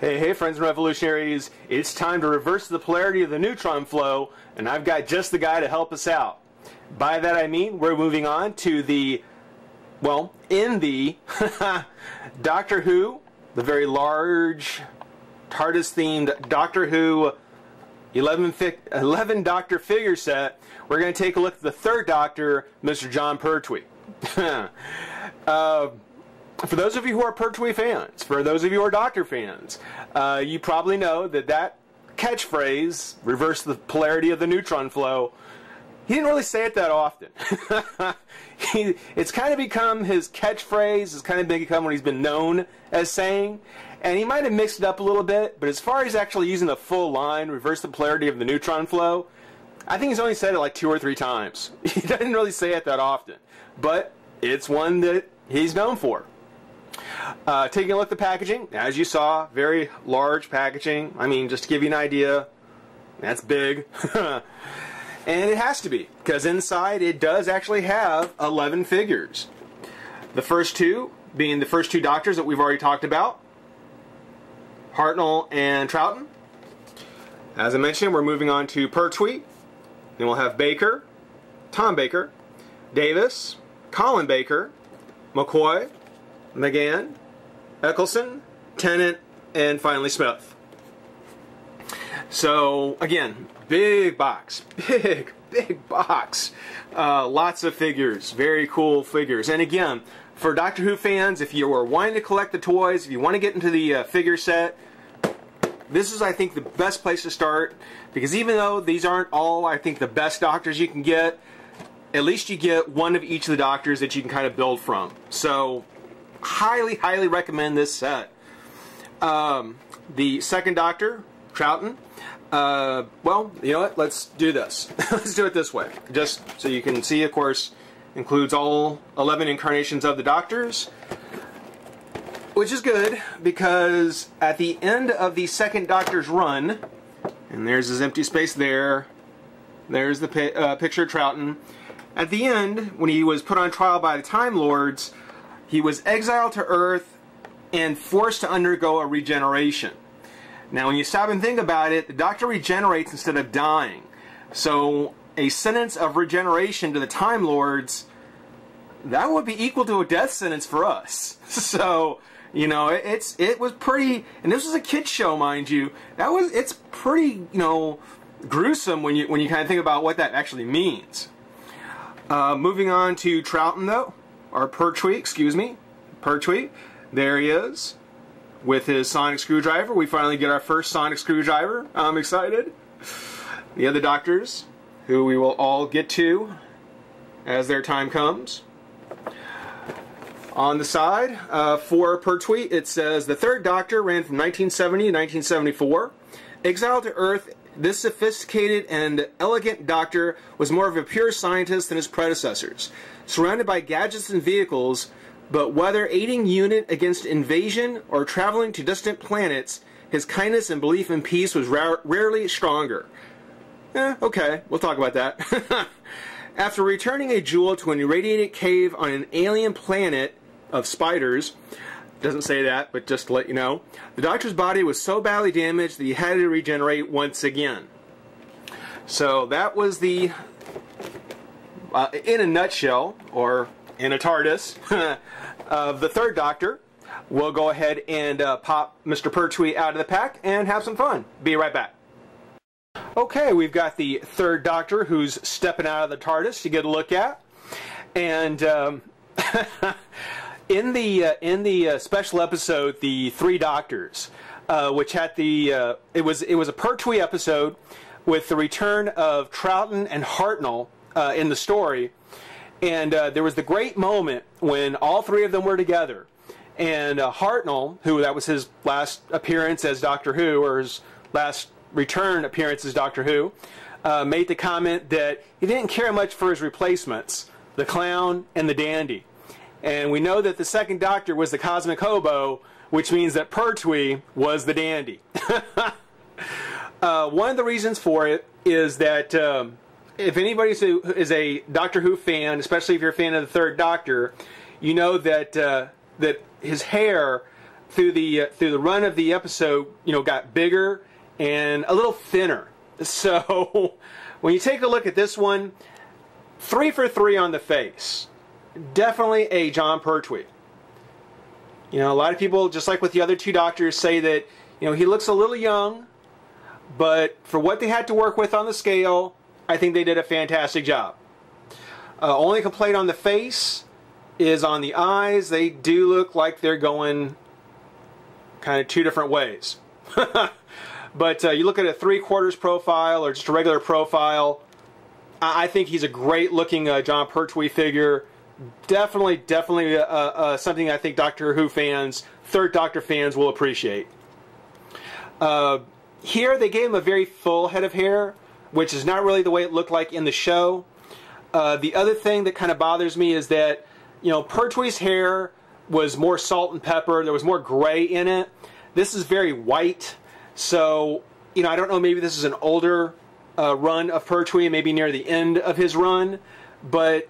Hey friends and revolutionaries, it's time to reverse the polarity of the neutron flow, and I've got just the guy to help us out. By that I mean we're moving on to the, well, in the Doctor Who, the very large TARDIS-themed Doctor Who 11 Doctor figure set. We're going to take a look at the third Doctor, Mr. Jon Pertwee. For those of you who are Pertwee fans, for those of you who are Doctor fans, you probably know that catchphrase, reverse the polarity of the neutron flow, he didn't really say it that often. It's kind of become his catchphrase, it's kind of become what he's been known as saying, and he might have mixed it up a little bit, but as far as actually using the full line, reverse the polarity of the neutron flow, I think he's only said it like 2 or 3 times. He doesn't really say it that often, but it's one that he's known for. Taking a look at the packaging, as you saw, very large packaging. I mean, just to give you an idea, that's big. And it has to be, because inside it does actually have 11 figures. The first 2 being the first 2 Doctors that we've already talked about, Hartnell and Troughton. As I mentioned, we're moving on to Pertwee. Then we'll have Baker, Tom Baker, Davis, Colin Baker, McCoy, McGann, Eccleston, Tennant, and finally Smith. So again, big box, big box. Lots of figures, very cool figures. And again, for Doctor Who fans, if you are wanting to collect the toys, if you want to get into the figure set, this is, I think, the best place to start, because even though these aren't all, I think, the best Doctors you can get, at least you get one of each of the Doctors that you can kind of build from. So highly recommend this set. The second Doctor, Troughton, well, you know what, let's do this. Let's do it this way, just so you can see. Of course, includes all 11 incarnations of the Doctors, which is good, because at the end of the second Doctor's run, and there's his empty space there, there's the picture of Troughton. At the end, when he was put on trial by the Time Lords, he was exiled to Earth and forced to undergo a regeneration. Now, when you stop and think about it, the Doctor regenerates instead of dying. So, a sentence of regeneration to the Time Lords, that would be equal to a death sentence for us. So, you know, it was pretty, and this was a kid's show, mind you. It's pretty, you know, gruesome when you kind of think about what that actually means. Moving on to Troughton, though. Or Pertwee, excuse me. Pertwee. There he is with his sonic screwdriver. We finally get our first sonic screwdriver. I'm excited. The other Doctors, who we will all get to as their time comes. On the side, for Pertwee, it says, the third Doctor ran from 1970 to 1974. Exiled to Earth, this sophisticated and elegant Doctor was more of a pure scientist than his predecessors. Surrounded by gadgets and vehicles, but whether aiding unit against invasion or traveling to distant planets, his kindness and belief in peace was rarely stronger. Okay, we'll talk about that. After returning a jewel to an irradiated cave on an alien planet of spiders, doesn't say that, but just to let you know, the Doctor's body was so badly damaged that he had to regenerate once again. So that was the, in a nutshell, or in a TARDIS, of the third Doctor. We'll go ahead and pop Mr. Pertwee out of the pack and have some fun. Be right back. Okay, we've got the third Doctor who's stepping out of the TARDIS to get a look at, and in the special episode, the Three Doctors, which had the it was a Pertwee episode with the return of Troughton and Hartnell in the story, and there was the great moment when all 3 of them were together, and Hartnell, who that was his last appearance as Doctor Who, or his last return appearance as Doctor Who, made the comment that he didn't care much for his replacements, the Clown and the Dandy. And we know that the second Doctor was the Cosmic Hobo, which means that Pertwee was the Dandy. One of the reasons for it is that if anybody is a Doctor Who fan, especially if you're a fan of the third Doctor, you know that that his hair through the run of the episode, you know, got bigger and a little thinner. So when you take a look at this one, 3 for 3 on the face. Definitely a Jon Pertwee. You know, a lot of people, just like with the other two doctors, say that, you know, he looks a little young, but for what they had to work with on the scale, I think they did a fantastic job. Only complaint on the face is on the eyes. They do look like they're going kind of 2 different ways. But you look at a 3/4 profile or just a regular profile, I think he's a great looking Jon Pertwee figure. Definitely something I think Doctor Who fans, Third Doctor fans will appreciate. Here they gave him a very full head of hair, which is not really the way it looked like in the show. The other thing that kind of bothers me is that, you know, Pertwee's hair was more salt and pepper. There was more gray in it. This is very white. So, you know, I don't know, maybe this is an older run of Pertwee, maybe near the end of his run, but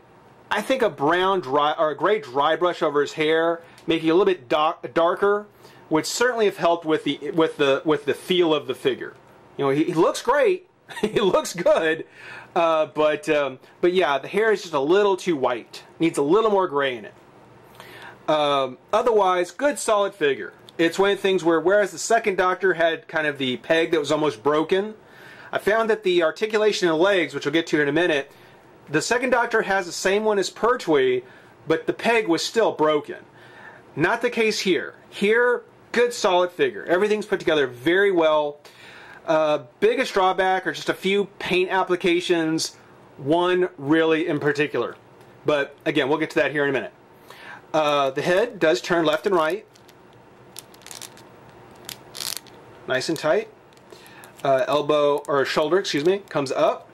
I think a brown dry or a gray dry brush over his hair, making it a little bit darker, would certainly have helped with the feel of the figure. You know, he looks great, he looks good, but yeah, the hair is just a little too white. Needs a little more gray in it. Otherwise, good solid figure. It's one of the things where, whereas the second Doctor had kind of the peg that was almost broken, I found that the articulation in the legs, which we'll get to in a minute, the second Doctor has the same one as Pertwee, but the peg was still broken. Not the case here. Here, good solid figure. Everything's put together very well. Biggest drawback are just a few paint applications, one really in particular. But again, we'll get to that here in a minute. The head does turn left and right. Nice and tight. Elbow, or shoulder, excuse me, comes up.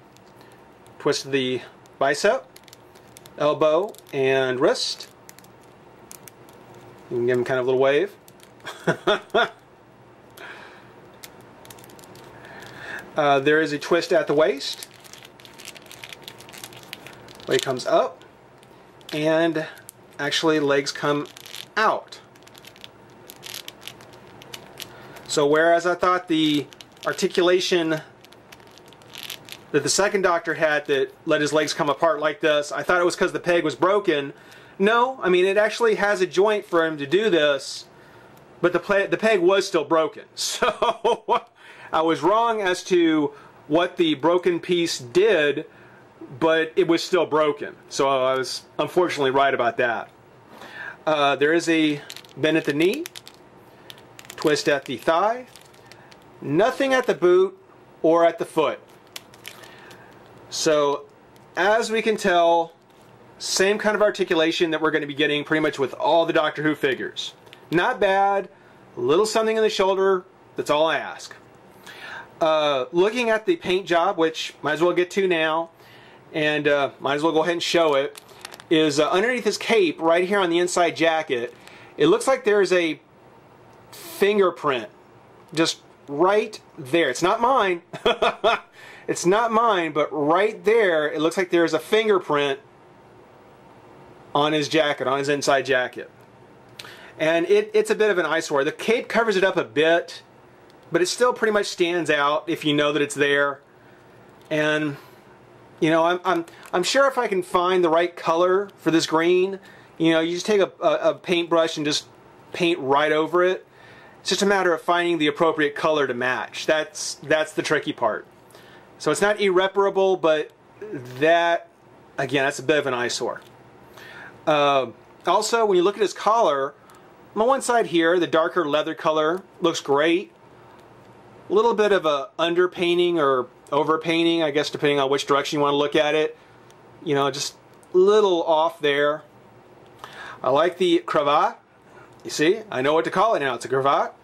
Twist the bicep, elbow, and wrist. You can give him kind of a little wave. There is a twist at the waist. Leg comes up, and actually legs come out. So whereas I thought the articulation that the second Doctor had that let his legs come apart like this, I thought it was because the peg was broken. No, I mean, it actually has a joint for him to do this, but the peg was still broken. So I was wrong as to what the broken piece did, but it was still broken. So I was unfortunately right about that. There is a bend at the knee, twist at the thigh, nothing at the boot or at the foot. So as we can tell, same kind of articulation that we're going to be getting pretty much with all the Doctor Who figures. Not bad, a little something in the shoulder, that's all I ask. Looking at the paint job, which might as well get to now, and might as well go ahead and show it, is underneath his cape, right here on the inside jacket, it looks like there's a fingerprint just right there. It's not mine. It's not mine, but right there, it looks like there's a fingerprint on his jacket, on his inside jacket. And it's a bit of an eyesore. The cape covers it up a bit, but it still pretty much stands out if you know that it's there. And you know, I'm sure if I can find the right color for this green, you know, you just take a paintbrush and just paint right over it. It's just a matter of finding the appropriate color to match. That's the tricky part. So it's not irreparable, but that, again, that's a bit of an eyesore. Also, when you look at his collar, on the one side here, the darker leather color looks great. A little bit of a underpainting or overpainting, I guess, depending on which direction you want to look at it. You know, just a little off there. I like the cravat. You see, I know what to call it now. It's a cravat.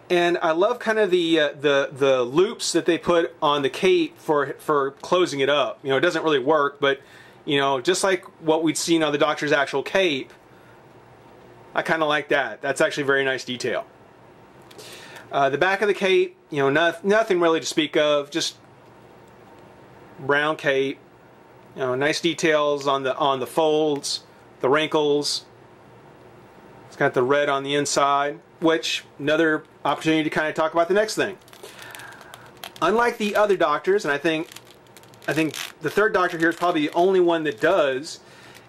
And I love kind of the loops that they put on the cape for closing it up. You know, it doesn't really work, but you know, just like what we'd seen on the Doctor's actual cape, I kind of like that. That's actually a very nice detail. The back of the cape, you know, nothing really to speak of. Just brown cape. You know, nice details on the folds, the wrinkles. It's got the red on the inside, which another opportunity to kind of talk about the next thing. Unlike the other doctors, and I think the third doctor here is probably the only one that does,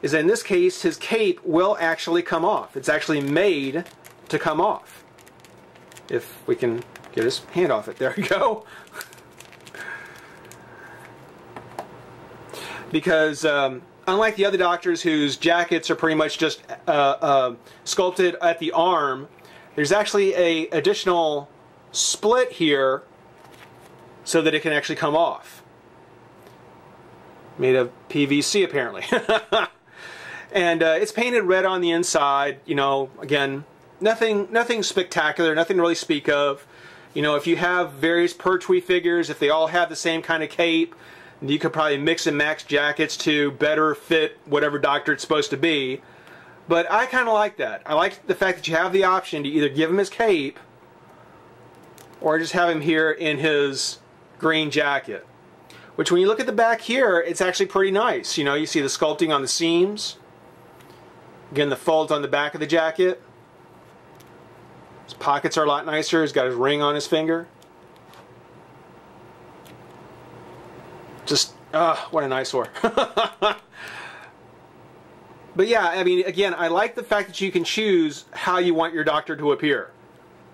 is that in this case his cape will actually come off. It's actually made to come off. If we can get his hand off it. There we go. Because unlike the other doctors whose jackets are pretty much just sculpted at the arm, there's actually a additional split here so that it can actually come off. Made of PVC apparently. And it's painted red on the inside. You know, again, nothing spectacular, nothing to really speak of. You know, if you have various Pertwee figures, if they all have the same kind of cape, you could probably mix and match jackets to better fit whatever doctor it's supposed to be. But I kind of like that. I like the fact that you have the option to either give him his cape or just have him here in his green jacket. Which when you look at the back here, it's actually pretty nice. You know, you see the sculpting on the seams. Again, the folds on the back of the jacket. His pockets are a lot nicer. He's got his ring on his finger. Just, what an eyesore. But yeah, I mean, again, I like the fact that you can choose how you want your doctor to appear.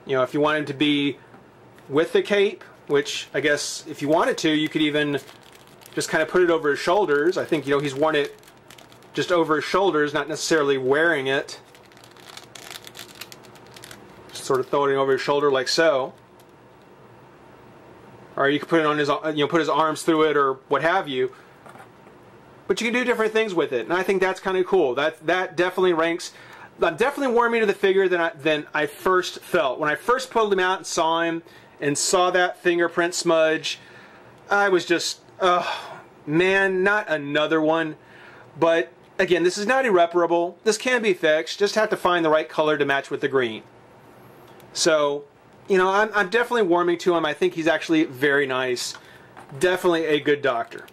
You know, if you want him to be with the cape, which I guess if you wanted to, you could even just kind of put it over his shoulders. I think, you know, he's worn it just over his shoulders, not necessarily wearing it. Just sort of throwing it over his shoulder like so. Or you could put it on his, you know, put his arms through it or what have you. But you can do different things with it, and I think that's kind of cool. That definitely ranks. Definitely warmed me to the figure than I first felt. When I first pulled him out and saw him and saw that fingerprint smudge, I was just, oh man, not another one. But again, this is not irreparable. This can be fixed. Just have to find the right color to match with the green. So, you know, I'm definitely warming to him. I think he's actually very nice. Definitely a good doctor.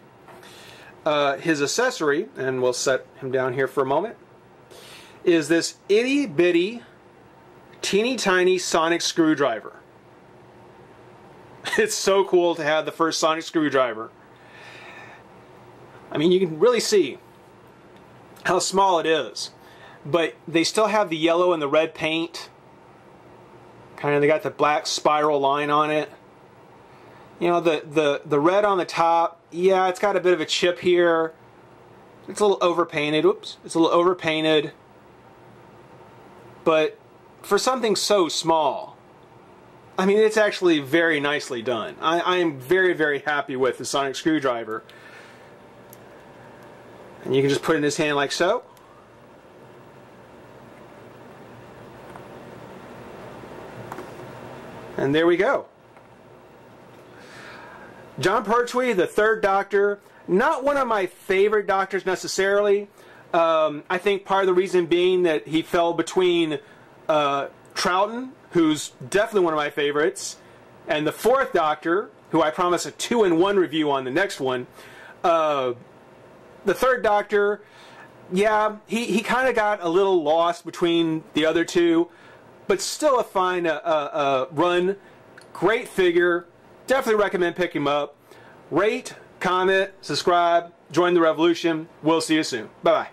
His accessory, and we'll set him down here for a moment, is this itty bitty, teeny tiny sonic screwdriver. It's so cool to have the first sonic screwdriver. I mean, you can really see how small it is, but they still have the yellow and the red paint. Kind of, they got the black spiral line on it. You know, the red on the top, yeah, it's got a bit of a chip here. It's a little overpainted. Oops, it's a little overpainted. But for something so small, I mean, it's actually very nicely done. I am very, very happy with the sonic screwdriver. And you can just put it in his hand like so. And there we go. Jon Pertwee, the third Doctor, not one of my favorite Doctors necessarily. I think part of the reason being that he fell between Troughton, who's definitely one of my favorites, and the fourth Doctor, who I promise a 2-in-1 review on the next one. The third Doctor, yeah, he kind of got a little lost between the other two, but still a fine run. Great figure. Definitely recommend picking him up. Rate, comment, subscribe, join the revolution. We'll see you soon. Bye-bye.